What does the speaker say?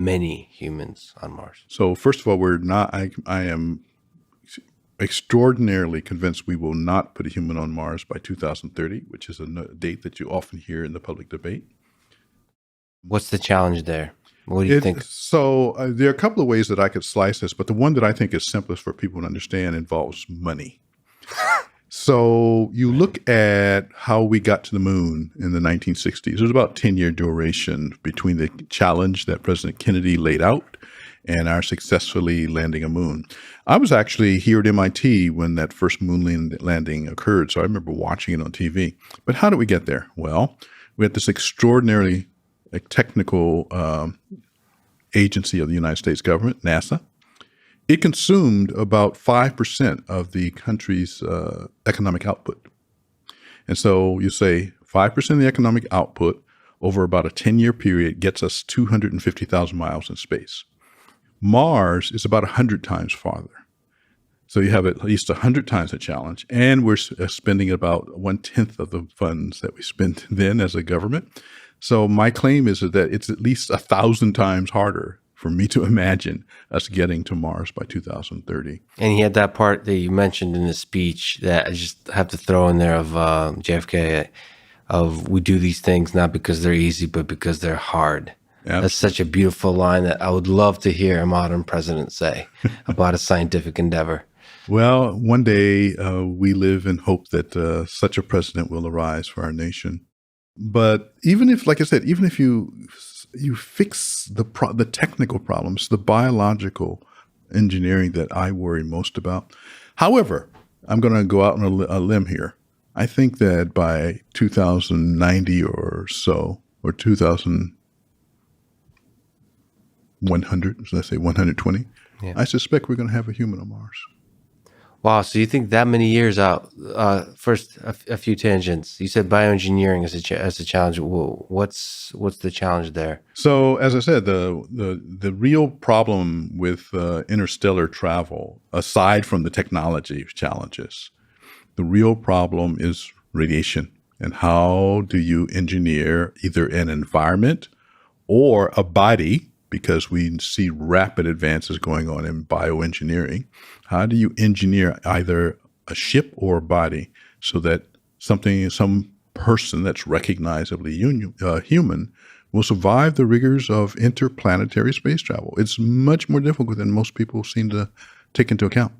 many humans on Mars? So first of all, we're not. I am extraordinarily convinced we will not put a human on Mars by 2030, which is a date that you often hear in the public debate. What's the challenge there? What do you think? So there are a couple of ways that I could slice this, but the one that I think is simplest for people to understand involves money. So you look at how we got to the moon in the 1960s. There's about a 10-year duration between the challenge that President Kennedy laid out and our successfully landing a moon. I was actually here at MIT when that first moon landing occurred, so I remember watching it on TV. But how did we get there? Well, we had this extraordinarily technical agency of the United States government, NASA. It consumed about 5% of the country's economic output. And so you say 5% of the economic output over about a 10-year period gets us 250,000 miles in space. Mars is about 100 times farther. So you have at least 100 times the challenge, and we're spending about 1/10 of the funds that we spent then as a government. So my claim is that it's at least 1,000 times harder for me to imagine us getting to Mars by 2030. And he had that part that you mentioned in the speech that I just have to throw in there of JFK, of we do these things not because they're easy, but because they're hard. Yep. That's such a beautiful line that I would love to hear a modern president say about a scientific endeavor. Well, one day we live in hope that such a president will arise for our nation. But even if, like I said, even if you fix the technical problems, the biological engineering that I worry most about. However, I'm going to go out on a limb here. I think that by 2090 or so, or 2100, let's say 120, yeah. I suspect we're going to have a human on Mars. Wow. So you think that many years out? First, a few tangents. You said bioengineering as a challenge. What's the challenge there? So, as I said, the real problem with interstellar travel, aside from the technology challenges, the real problem is radiation. And how do you engineer either an environment or a body? Because we see rapid advances going on in bioengineering. How do you engineer either a ship or a body so that some person that's recognizably human will survive the rigors of interplanetary space travel? It's much more difficult than most people seem to take into account.